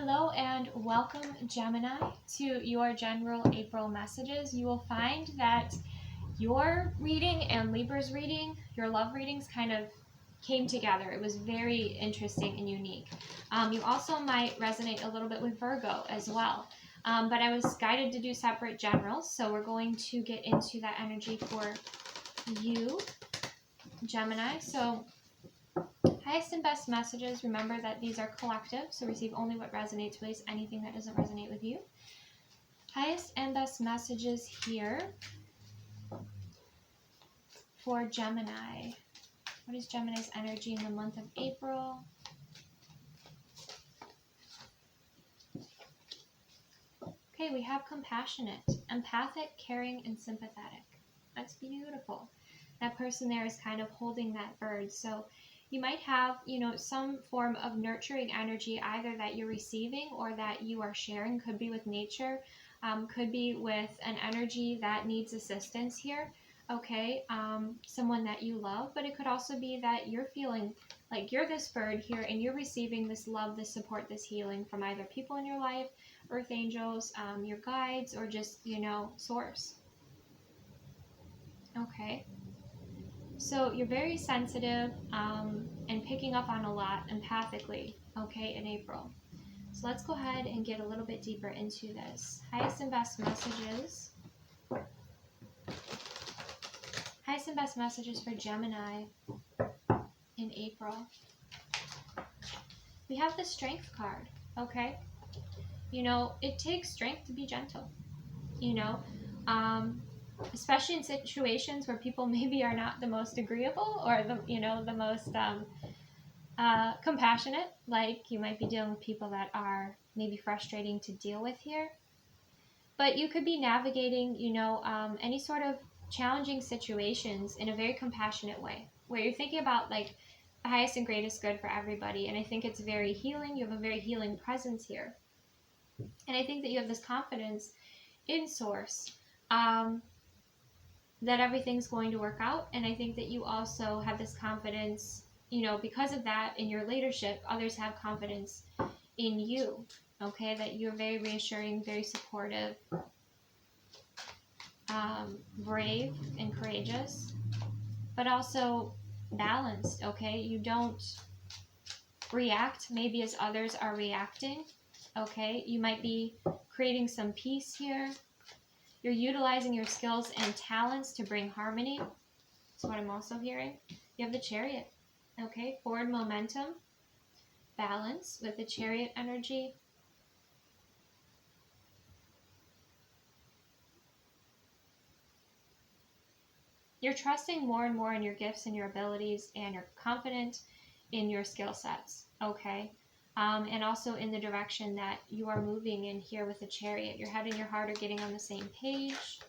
Hello and welcome, Gemini, to your general April messages. You will find that your reading and Libra's reading, your love readings, kind of came together. It was very interesting and unique. You also might resonate a little bit with Virgo as well. But I was guided to do separate generals, so we're going to get into that energy for you, Gemini. So highest and best messages, remember that these are collective, so receive only what resonates, release anything that doesn't resonate with you. Highest and best messages here for Gemini. What is Gemini's energy in the month of April? Okay, we have compassionate, empathic, caring, and sympathetic. That's beautiful. That person there is kind of holding that bird. So you might have, some form of nurturing energy, either that you're receiving or that you are sharing. Could be with nature, could be with an energy that needs assistance here. Okay, someone that you love, but it could also be that you're feeling like you're this bird here and you're receiving this love, this support, this healing from either people in your life, earth angels, your guides, or just, source. Okay. So you're very sensitive and picking up on a lot empathically, okay, in April. So let's go ahead and get a little bit deeper into this. Highest and best messages. Highest and best messages for Gemini in April. We have the Strength card, okay? It takes strength to be gentle, especially in situations where people maybe are not the most agreeable or the most compassionate. Like you might be dealing with people that are maybe frustrating to deal with here, but you could be navigating any sort of challenging situations in a very compassionate way, where you're thinking about like the highest and greatest good for everybody. And I think it's very healing. You have a very healing presence here, and I think that you have this confidence in source, that everything's going to work out. And I think that you also have this confidence, because of that, in your leadership, others have confidence in you, okay, that you're very reassuring, very supportive, brave and courageous, but also balanced, okay? You don't react maybe as others are reacting, okay? You might be creating some peace here. You're utilizing your skills and talents to bring harmony. That's what I'm also hearing. You have the Chariot, okay? Forward momentum, balance with the Chariot energy. You're trusting more and more in your gifts and your abilities, and you're confident in your skill sets, okay? And also in the direction that you are moving in here with the Chariot. Your head and your heart are getting on the same page.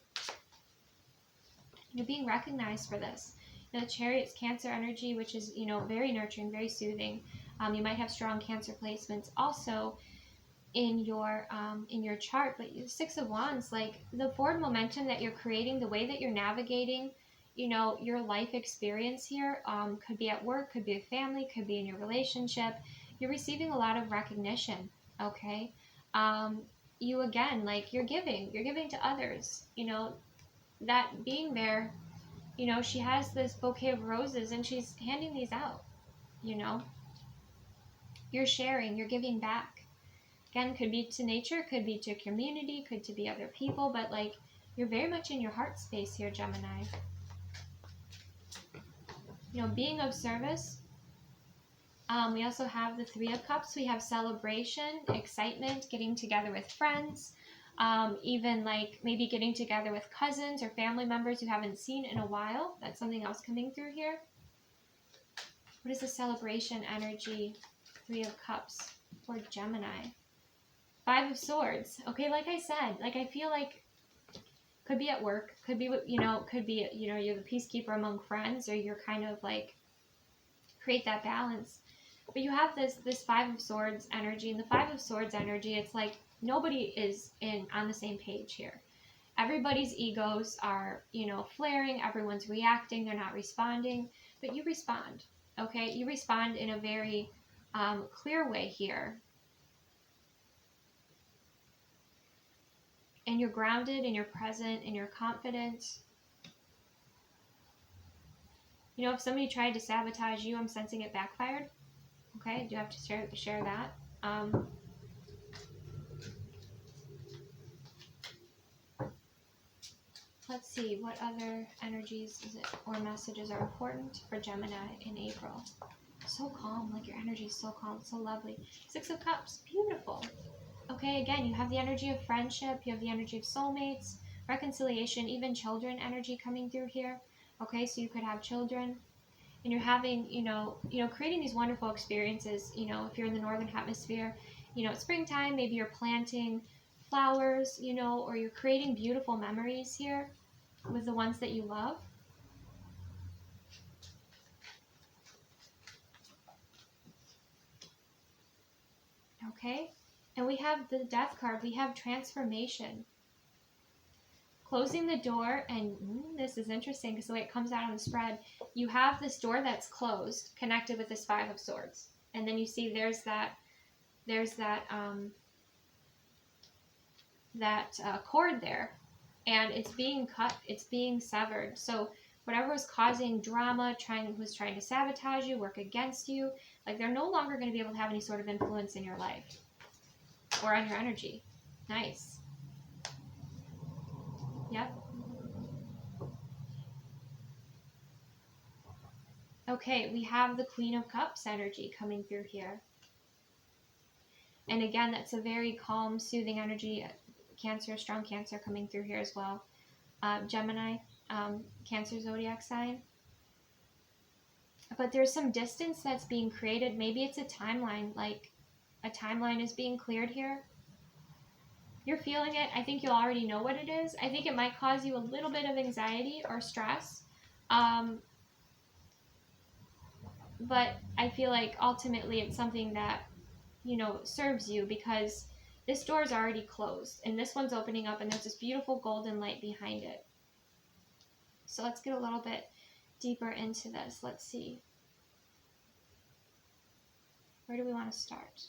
You're being recognized for this. The Chariot's Cancer energy, which is, very nurturing, very soothing. You might have strong Cancer placements also in your chart, but the Six of Wands, like the forward momentum that you're creating, the way that you're navigating, your life experience here, could be at work, could be with family, could be in your relationship. You're receiving a lot of recognition, okay? You, again, like you're giving to others, that being there, she has this bouquet of roses and she's handing these out, You're sharing, you're giving back. Again, could be to nature, could be to community, could to be other people, but like you're very much in your heart space here, Gemini. Being of service. We also have the Three of Cups. We have celebration, excitement, getting together with friends, even like maybe getting together with cousins or family members you haven't seen in a while. That's something else coming through here. What is the celebration energy? Three of Cups for Gemini. Five of Swords. Okay, like I said, like I feel like could be at work, could be, could be, you're the peacekeeper among friends, or you're kind of like create that balance. But you have this Five of Swords energy, and the Five of Swords energy, it's like nobody is on the same page here. Everybody's egos are, flaring, everyone's reacting, they're not responding, but you respond, okay? You respond in a very clear way here. and you're grounded and you're present and you're confident. You know, if somebody tried to sabotage you, I'm sensing it backfired. Okay, do you have to share that? Let's see, what other energies is it or messages are important for Gemini in April? So calm, like your energy is so calm, so lovely. 6 of Cups, beautiful. Okay, again, you have the energy of friendship, you have the energy of soulmates, reconciliation, even children energy coming through here. Okay, so you could have children, and you're having, creating these wonderful experiences. You know, if you're in the northern hemisphere, it's springtime, maybe you're planting flowers, or you're creating beautiful memories here with the ones that you love. Okay, and we have the Death card. We have transformation. Closing the door, and this is interesting because the way it comes out on the spread, you have this door that's closed, connected with this 5 of Swords. And then you see there's that cord there, and it's being cut, it's being severed. So whatever was causing drama, was trying to sabotage you, work against you, like they're no longer going to be able to have any sort of influence in your life or on your energy. Nice. Yep. Okay, we have the Queen of Cups energy coming through here. And again, that's a very calm, soothing energy. Cancer, strong Cancer coming through here as well. Gemini, Cancer zodiac sign. But there's some distance that's being created. Maybe it's a timeline, like a timeline is being cleared here. You're feeling it. I think you'll already know what it is. I think it might cause you a little bit of anxiety or stress. But I feel like ultimately it's something that, serves you, because this door is already closed and this one's opening up and there's this beautiful golden light behind it. So let's get a little bit deeper into this. Let's see. Where do we want to start?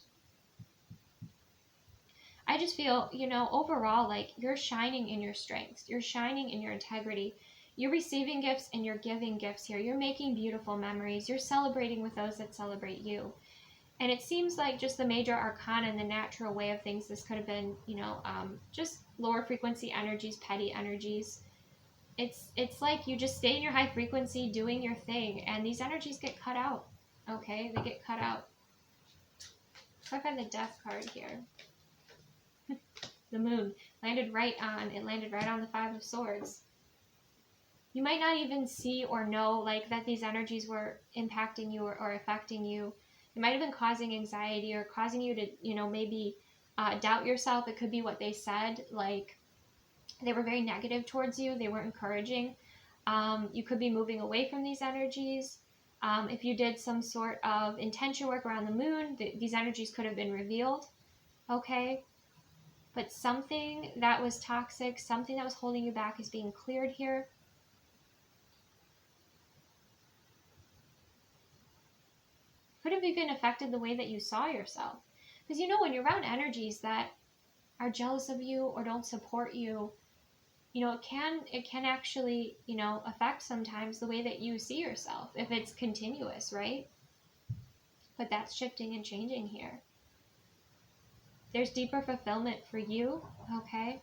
I just feel, overall, like you're shining in your strengths. You're shining in your integrity. You're receiving gifts and you're giving gifts here. You're making beautiful memories. You're celebrating with those that celebrate you. And it seems like just the major arcana and the natural way of things, this could have been, just lower frequency energies, petty energies. It's like you just stay in your high frequency doing your thing, and these energies get cut out. Okay, they get cut out. So I find the Death card here. The Moon landed right on the 5 of Swords. You might not even see or know like that these energies were impacting you or affecting you. It might have been causing anxiety or causing you to, maybe doubt yourself. It could be what they said, like they were very negative towards you. They weren't encouraging. You could be moving away from these energies. If you did some sort of intention work around the moon, these energies could have been revealed. Okay. But something that was toxic, something that was holding you back is being cleared here. Could have even affected the way that you saw yourself. Because when you're around energies that are jealous of you or don't support you, it can actually, affect sometimes the way that you see yourself if it's continuous, right? But that's shifting and changing here. There's deeper fulfillment for you, okay?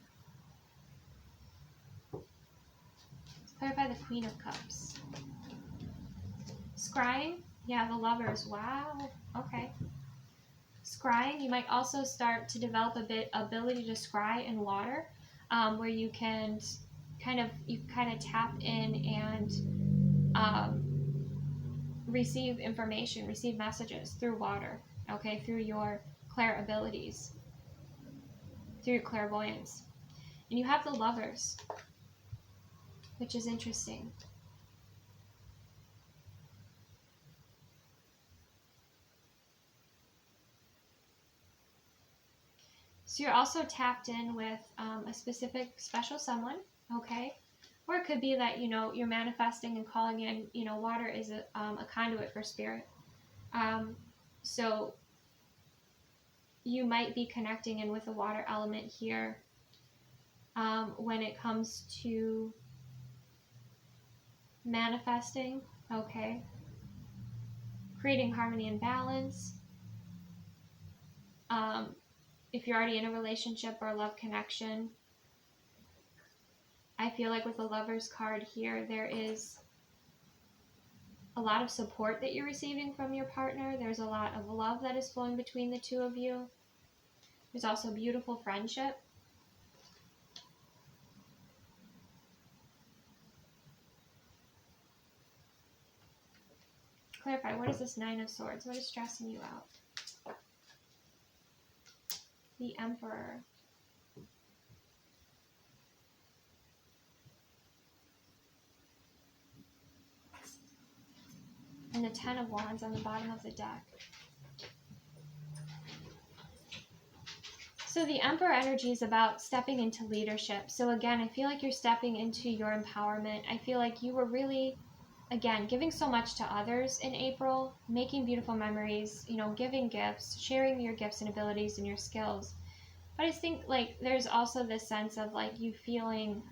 Let's clarify the Queen of Cups. Scrying, yeah, the Lovers, wow, okay. Scrying, you might also start to develop ability to scry in water, where you can kind of tap in and receive information, receive messages through water, okay, through your clair abilities, through your clairvoyance. And you have the Lovers, which is interesting. So you're also tapped in with a specific special someone, okay? Or it could be that, you're manifesting and calling in, water is a conduit for spirit. So you might be connecting in with the water element here. when it comes to manifesting, okay? Creating harmony and balance. If you're already in a relationship or a love connection, I feel like with the Lover's card here, there is a lot of support that you're receiving from your partner. There's a lot of love that is flowing between the two of you. There's also beautiful friendship. Clarify, what is this Nine of Swords? What is stressing you out? The Emperor. And the Ten of Wands on the bottom of the deck. So the Emperor energy is about stepping into leadership. So again, I feel like you're stepping into your empowerment. I feel like you were really, again, giving so much to others in April, making beautiful memories, you know, giving gifts, sharing your gifts and abilities and your skills. But I think like there's also this sense of like you feeling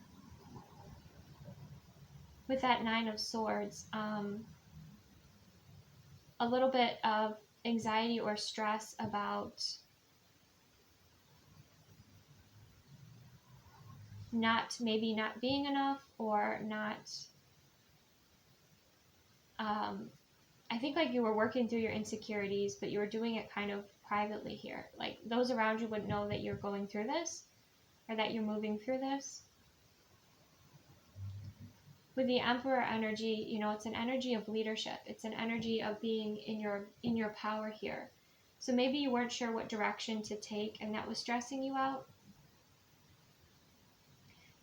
with that Nine of Swords, a little bit of anxiety or stress about maybe not being enough, or not, I think like you were working through your insecurities, but you were doing it kind of privately here. Like those around you wouldn't know that you're going through this or that you're moving through this. With the Emperor energy, you know, it's an energy of leadership. It's an energy of being in your power here. So maybe you weren't sure what direction to take and that was stressing you out.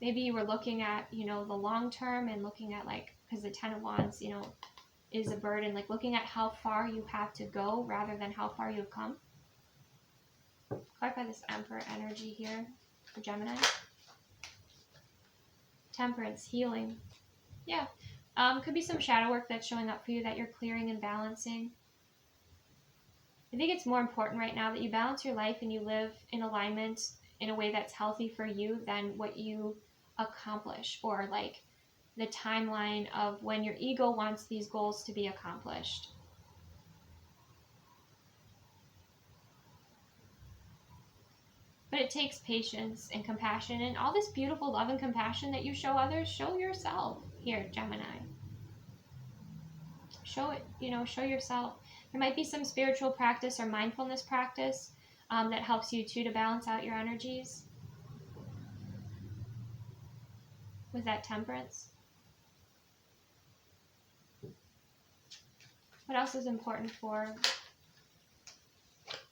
Maybe you were looking at, you know, the long term and looking at like, because the Ten of Wands, you know, is a burden, like looking at how far you have to go rather than how far you've come. Clarify this Emperor energy here for Gemini. Temperance, healing. Yeah. Could be some shadow work that's showing up for you that you're clearing and balancing. I think it's more important right now that you balance your life and you live in alignment in a way that's healthy for you than what you accomplish, or like the timeline of when your ego wants these goals to be accomplished. But it takes patience and compassion, and all this beautiful love and compassion that you show others, show yourself here, Gemini. Show it, you know, show yourself. There might be some spiritual practice or mindfulness practice that helps you too to balance out your energies with that Temperance. What else is important for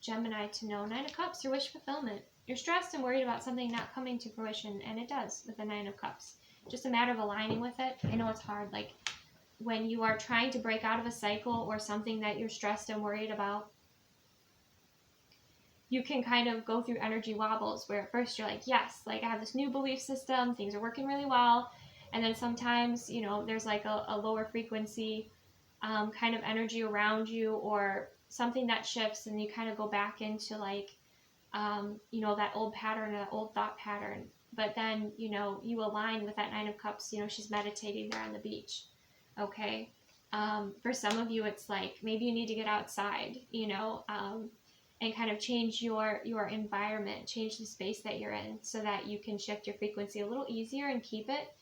Gemini to know? Nine of Cups, your wish fulfillment. You're stressed and worried about something not coming to fruition, and it does with the Nine of Cups. Just a matter of aligning with it. I know it's hard, like when you are trying to break out of a cycle or something that you're stressed and worried about, you can kind of go through energy wobbles where at first you're like, yes, like I have this new belief system, things are working really well. And then sometimes, you know, there's like a lower frequency kind of energy around you, or something that shifts and you kind of go back into like, you know, that old pattern, that old thought pattern. But then, you know, you align with that Nine of Cups, you know, she's meditating there on the beach. Okay. For some of you, it's like, maybe you need to get outside, you know, and kind of change your environment, change the space that you're in so that you can shift your frequency a little easier and keep it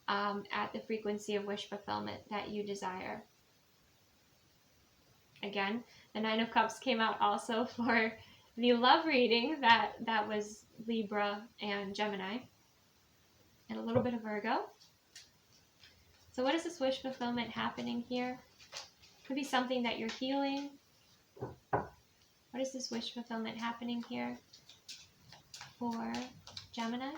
at the frequency of wish fulfillment that you desire. Again, the Nine of Cups came out also for the love reading that was Libra and Gemini, and a little bit of Virgo. So what is this wish fulfillment happening here? Could be something that you're healing. What is this wish fulfillment happening here for Gemini?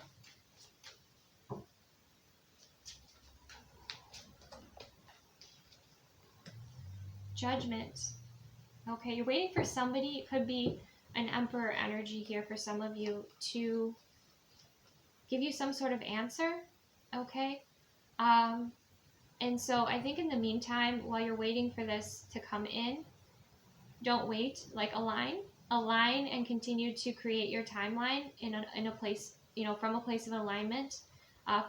Judgment. Okay, you're waiting for somebody. It could be an Emperor energy here for some of you to give you some sort of answer. Okay. And so I think in the meantime, while you're waiting for this to come in, don't wait, like align and continue to create your timeline in a place from a place of alignment,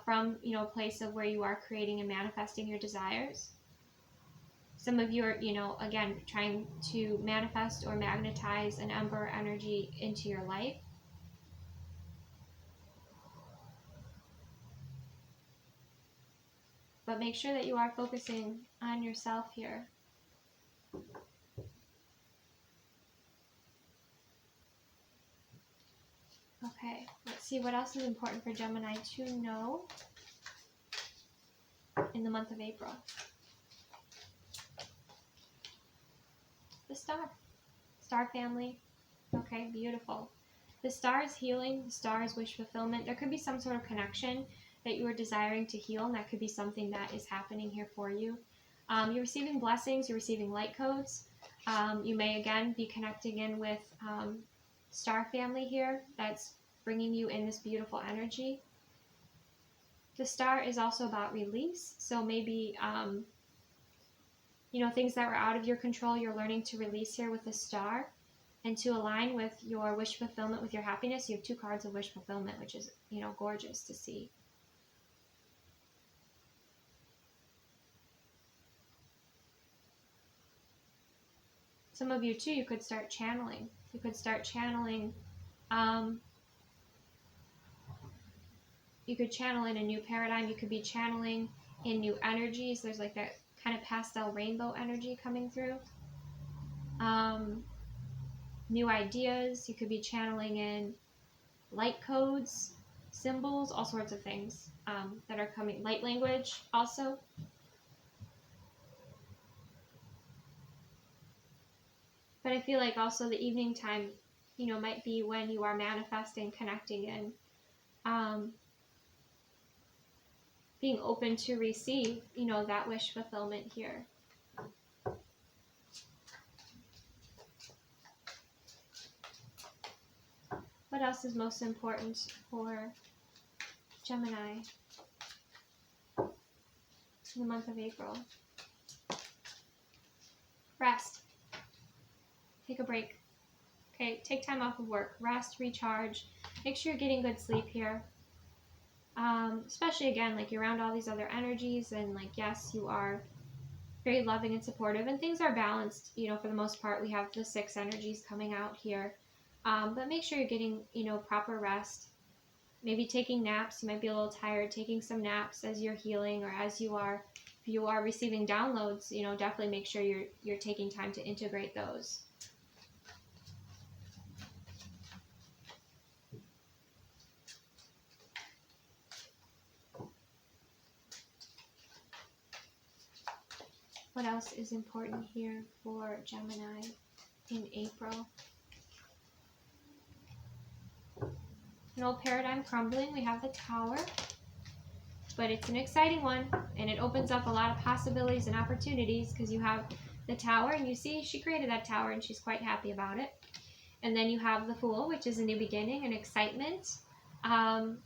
from, a place of where you are creating and manifesting your desires. Some of you are, again, trying to manifest or magnetize an ember energy into your life. But make sure that you are focusing on yourself here. Okay, let's see what else is important for Gemini to know in the month of April. The star family. Okay, beautiful. The star is healing, the star is wish fulfillment. There could be some sort of connection that you are desiring to heal, and that could be something that is happening here for you. You're receiving blessings, you're receiving light codes. You may again be connecting in with star family here that's bringing you in this beautiful energy. The star is also about release, so maybe things that were out of your control, you're learning to release here with the star, and to align with your wish fulfillment, with your happiness. You have 2 cards of wish fulfillment, which is gorgeous to see. Some of you too, you could start channeling. You could start channeling. You could channel in a new paradigm. You could be channeling in new energies. There's like that kind of pastel rainbow energy coming through. New ideas. You could be channeling in light codes, symbols, all sorts of things that are coming. Light language also. But I feel like also the evening time, might be when you are manifesting, connecting, and being open to receive, that wish fulfillment here. What else is most important for Gemini in the month of April? Rest. Take a break. Okay, take time off of work. Rest, recharge. Make sure you're getting good sleep here. Especially again, like you're around all these other energies, and like, yes, you are very loving and supportive, and things are balanced, for the most part. We have the 6 energies coming out here. But make sure you're getting, proper rest. Maybe taking naps. You might be a little tired. Taking some naps as you're healing, or as you are, if you are receiving downloads, definitely make sure you're taking time to integrate those. What else is important here for Gemini in April? An old paradigm crumbling. We have the Tower, but it's an exciting one, and it opens up a lot of possibilities and opportunities, because you have the Tower, and you see she created that Tower and she's quite happy about it. And then you have the Fool, which is a new beginning and excitement,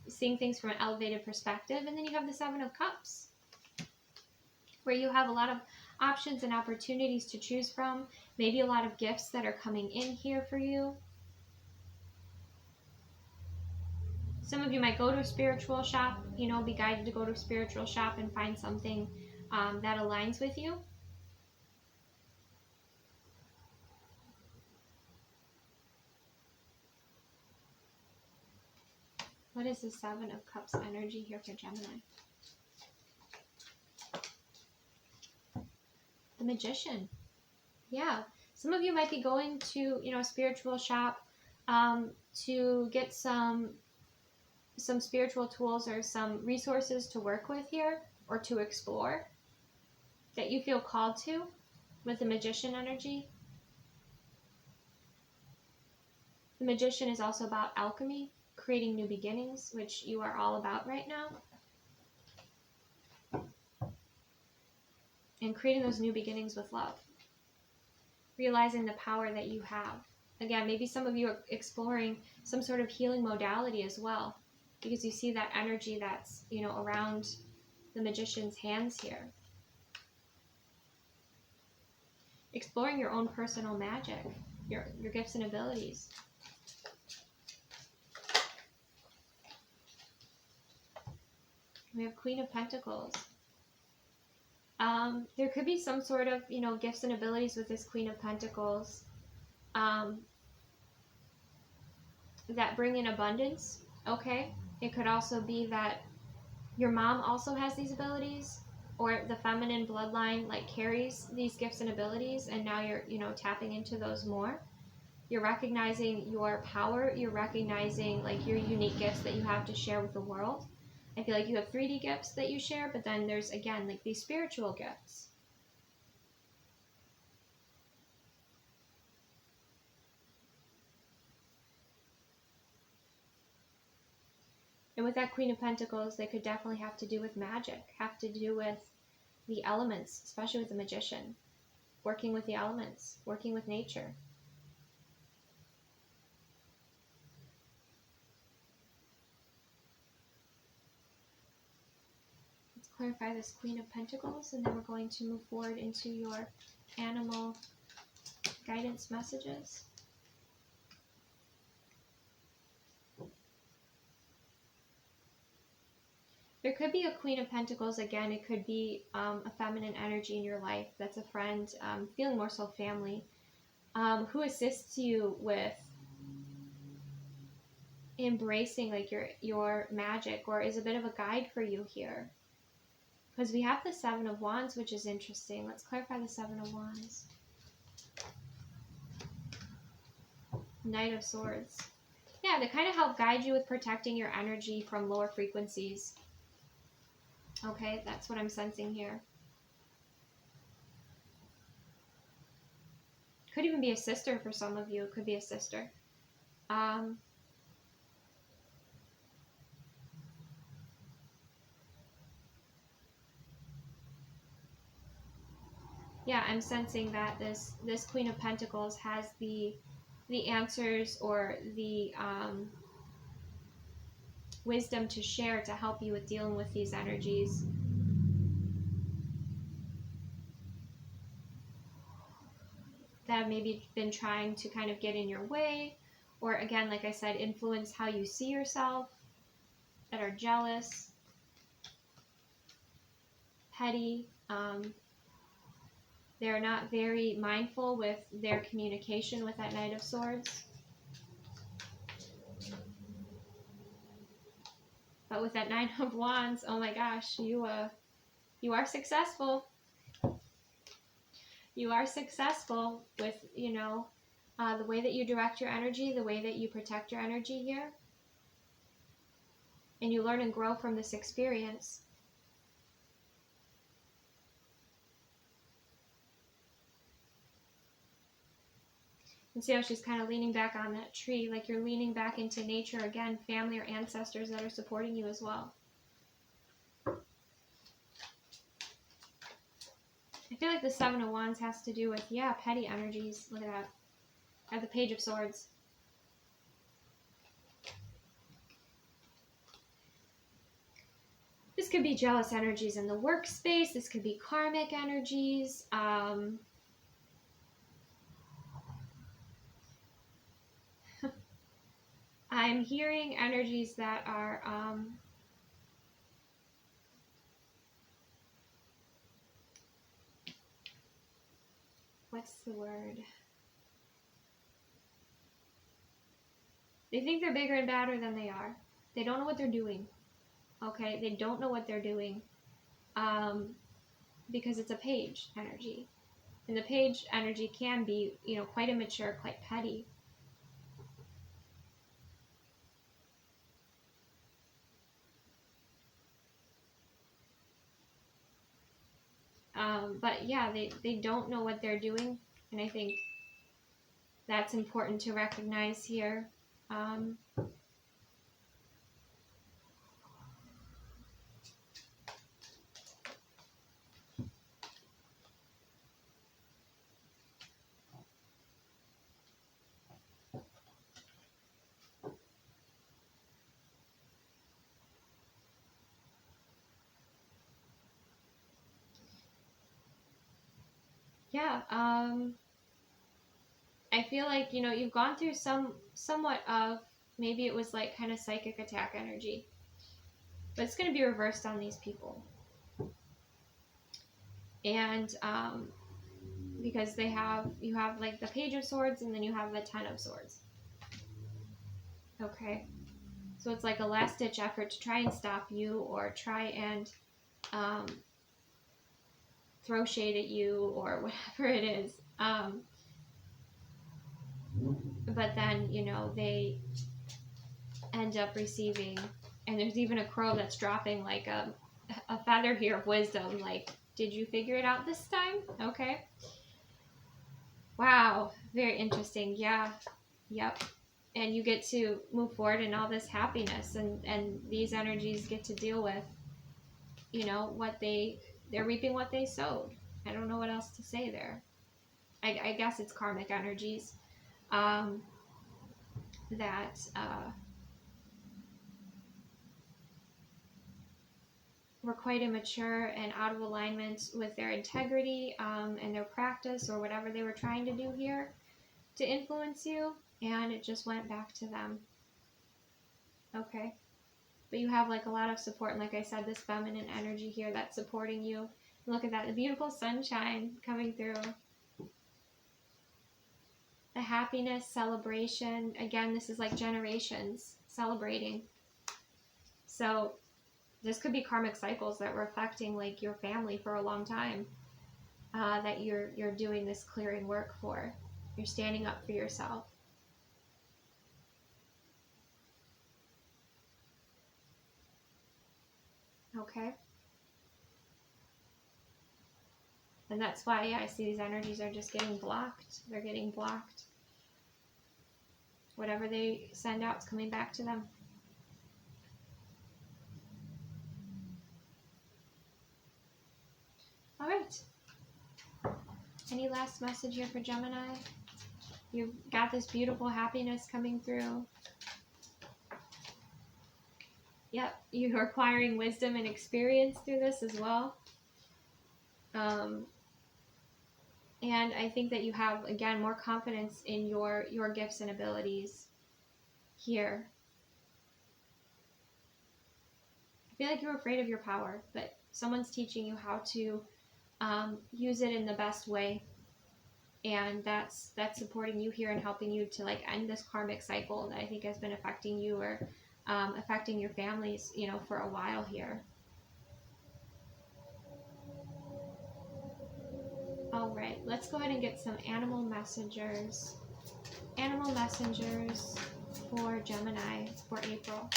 seeing things from an elevated perspective. And then you have the 7 of Cups, where you have a lot of options and opportunities to choose from. Maybe a lot of gifts that are coming in here for you. Some of you might go to a spiritual shop, be guided to go to a spiritual shop and find something that aligns with you. What is the 7 of Cups energy here for Gemini? The Magician. Yeah, some of you might be going to, a spiritual shop to get some spiritual tools or some resources to work with here, or to explore, that you feel called to with the Magician energy. The Magician is also about alchemy, creating new beginnings, which you are all about right now. And creating those new beginnings with love. Realizing the power that you have. Again, maybe some of you are exploring some sort of healing modality as well, because you see that energy that's, around the Magician's hands here. Exploring your own personal magic, your gifts and abilities. We have Queen of Pentacles. There could be some sort of, you know, gifts and abilities with this Queen of Pentacles that bring in abundance, okay? It could also be that your mom also has these abilities, or the feminine bloodline like carries these gifts and abilities, and now you're, you know, tapping into those more. You're recognizing your power. You're recognizing like your unique gifts that you have to share with the world. I feel like you have 3D gifts that you share, but then there's, again, like these spiritual gifts. And with that Queen of Pentacles, they could definitely have to do with magic, have to do with the elements, especially with the magician, working with the elements, working with nature. Let's clarify this Queen of Pentacles, and then we're going to move forward into your animal guidance messages. There could be a Queen of Pentacles. Again, it could be a feminine energy in your life that's a friend, feeling more so family, who assists you with embracing like your magic, or is a bit of a guide for you here. Because we have the Seven of Wands, which is interesting. Let's clarify the Seven of Wands. Knight of Swords. Yeah, they kind of help guide you with protecting your energy from lower frequencies. Okay, that's what I'm sensing here. Could even be a sister for some of you. It could be a sister. Yeah, I'm sensing that this Queen of Pentacles has the answers, or the wisdom to share to help you with dealing with these energies. That have maybe been trying to kind of get in your way, or again, like I said, influence how you see yourself, that are jealous, petty. They're not very mindful with their communication with that Knight of Swords. But with that Nine of Wands, oh my gosh, you are successful. You are successful with, you know, the way that you direct your energy, the way that you protect your energy here. And you learn and grow from this experience. And see how she's kind of leaning back on that tree, like you're leaning back into nature again, family or ancestors that are supporting you as well. I feel like the Seven of Wands has to do with, yeah, petty energies. Look at that. I have the Page of Swords. This could be jealous energies in the workspace. This could be karmic energies. I'm hearing energies that are what's the word? They think they're bigger and badder than they are. They don't know what they're doing. Okay, they don't know what they're doing, because it's a page energy, and the page energy can be, you know, quite immature, quite petty. But yeah, they don't know what they're doing, and I think that's important to recognize here. Yeah, I feel like, you know, you've gone through somewhat of, maybe it was like kind of psychic attack energy. but it's going to be reversed on these people. And because you have like the Page of Swords, and then you have the Ten of Swords. Okay, so it's like a last ditch effort to try and stop you, or try and throw shade at you, or whatever it is. But then, you know, they end up receiving, and there's even a crow that's dropping like a feather here of wisdom, like, did you figure it out this time? Okay. Wow, very interesting. Yeah. Yep. And you get to move forward in all this happiness, and these energies get to deal with, you know, what they're reaping what they sowed. I don't know what else to say there. I guess it's karmic energies that were quite immature and out of alignment with their integrity and their practice, or whatever they were trying to do here to influence you, and it just went back to them. Okay. But you have like a lot of support, and like I said, this feminine energy here that's supporting you. Look at that, the beautiful sunshine coming through. The happiness, celebration. Again, this is like generations celebrating. So this could be karmic cycles that were affecting like your family for a long time, that you're doing this clearing work for. You're standing up for yourself. Okay. And that's why I see these energies are just getting blocked. They're getting blocked. Whatever they send out is coming back to them. All right. Any last message here for Gemini? You've got this beautiful happiness coming through. Yep, you're acquiring wisdom and experience through this as well. And I think that you have, again, more confidence in your gifts and abilities here. I feel like you're afraid of your power, but someone's teaching you how to use it in the best way. And that's supporting you here and helping you to like end this karmic cycle that I think has been affecting you, or affecting your families, you know, for a while here. All right, let's go ahead and get some animal messengers. Animal messengers for Gemini for April.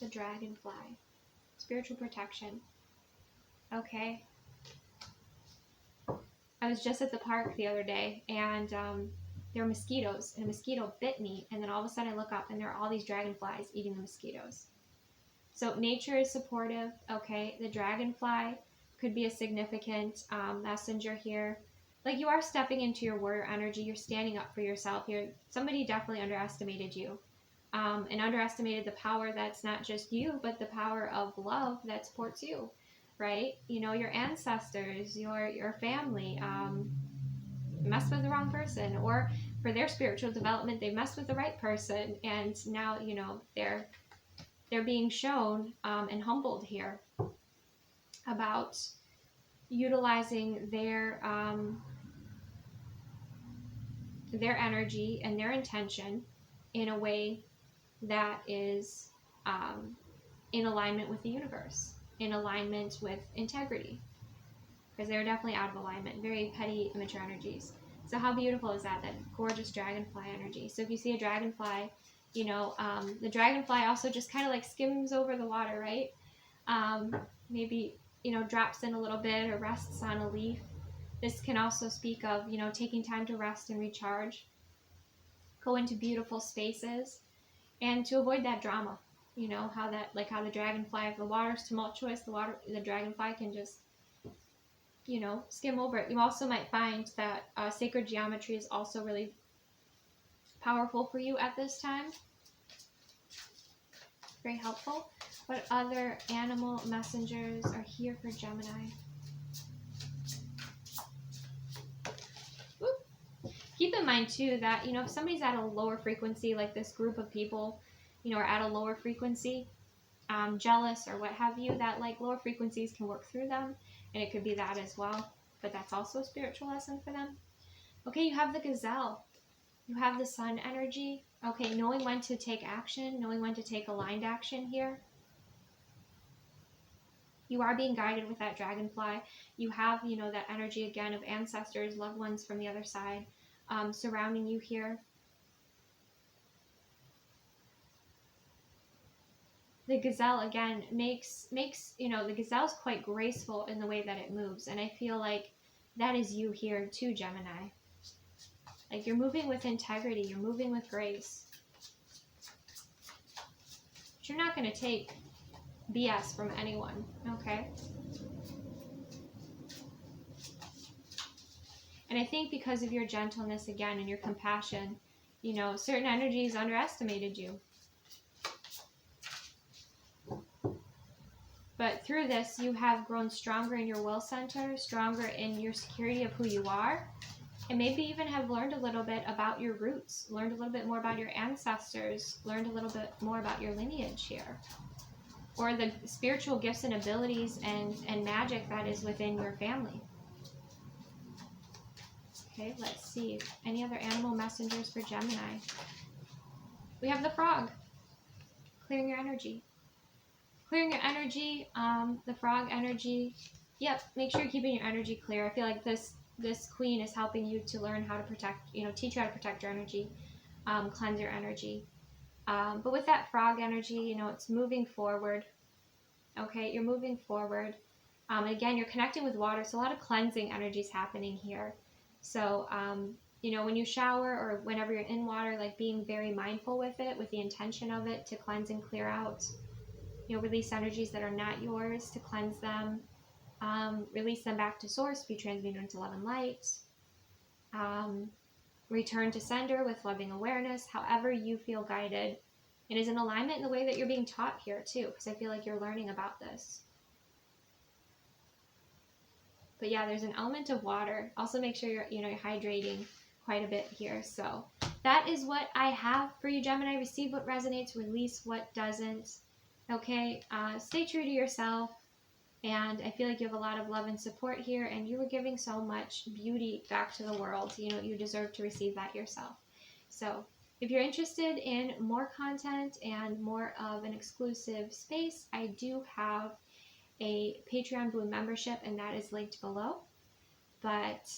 The dragonfly. Spiritual protection. Okay. I was just at the park the other day, and there were mosquitoes, and a mosquito bit me, and then all of a sudden I look up and there are all these dragonflies eating the mosquitoes. So nature is supportive. Okay, the dragonfly could be a significant messenger here. Like, you are stepping into your warrior energy. You're standing up for yourself. Somebody definitely underestimated you, and underestimated the power that's not just you, but the power of love that supports you, right? You know, your ancestors, your family messed with the wrong person, or for their spiritual development, they messed with the right person, and now, you know, they're being shown and humbled here about utilizing their energy and their intention in a way that is in alignment with the universe, in alignment with integrity, because they're definitely out of alignment, very petty, immature energies. So how beautiful is that gorgeous dragonfly energy. So if you see a dragonfly, you know, the dragonfly also just kind of like skims over the water, right? Maybe, you know, drops in a little bit or rests on a leaf. This can also speak of, you know, taking time to rest and recharge, go into beautiful spaces, and to avoid that drama. You know, how the dragonfly, if the water's tumultuous, the dragonfly can just, you know, skim over it. You also might find that sacred geometry is also really powerful for you at this time. Very helpful. What other animal messengers are here for Gemini? Keep in mind too that, you know, if somebody's at a lower frequency, like this group of people, you know, are at a lower frequency, jealous or what have you, that like lower frequencies can work through them, and it could be that as well, but that's also a spiritual lesson for them. Okay, you have the gazelle, you have the sun energy. Okay, knowing when to take action, knowing when to take aligned action here. You are being guided with that dragonfly. You have, you know, that energy again of ancestors, loved ones from the other side, surrounding you here. The gazelle again makes, you know, the gazelle's quite graceful in the way that it moves, and I feel like that is you here too, Gemini. Like you're moving with integrity, you're moving with grace. But you're not going to take BS from anyone, okay? And I think because of your gentleness again and your compassion, you know, certain energies underestimated you. But through this, you have grown stronger in your will center, stronger in your security of who you are, and maybe even have learned a little bit about your roots, learned a little bit more about your ancestors, learned a little bit more about your lineage here, or the spiritual gifts and abilities and magic that is within your family. Okay, let's see. Any other animal messengers for Gemini? We have the frog. Clearing your energy. Clearing your energy, the frog energy. Yep, make sure you're keeping your energy clear. I feel like this queen is helping you to learn how to protect, you know, teach you how to protect your energy, cleanse your energy. But with that frog energy, you know, it's moving forward. Okay, you're moving forward. Again, you're connecting with water, so a lot of cleansing energy is happening here. So, you know, when you shower or whenever you're in water, like being very mindful with it, with the intention of it to cleanse and clear out. You know, release energies that are not yours, to cleanse them. Release them back to source, be transmuted into love and light. Return to sender with loving awareness, however you feel guided. It is in alignment in the way that you're being taught here too, because I feel like you're learning about this. But yeah, there's an element of water. Also make sure you're hydrating quite a bit here. So that is what I have for you, Gemini. Receive what resonates, release what doesn't. Okay, stay true to yourself. And I feel like you have a lot of love and support here, and you are giving so much beauty back to the world. You know, you deserve to receive that yourself. So if you're interested in more content and more of an exclusive space, I do have a Patreon Blue membership, and that is linked below. But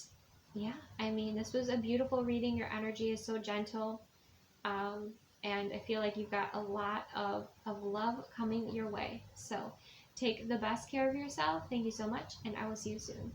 yeah, I mean, this was a beautiful reading. Your energy is so gentle. And I feel like you've got a lot of love coming your way. So take the best care of yourself. Thank you so much, and I will see you soon.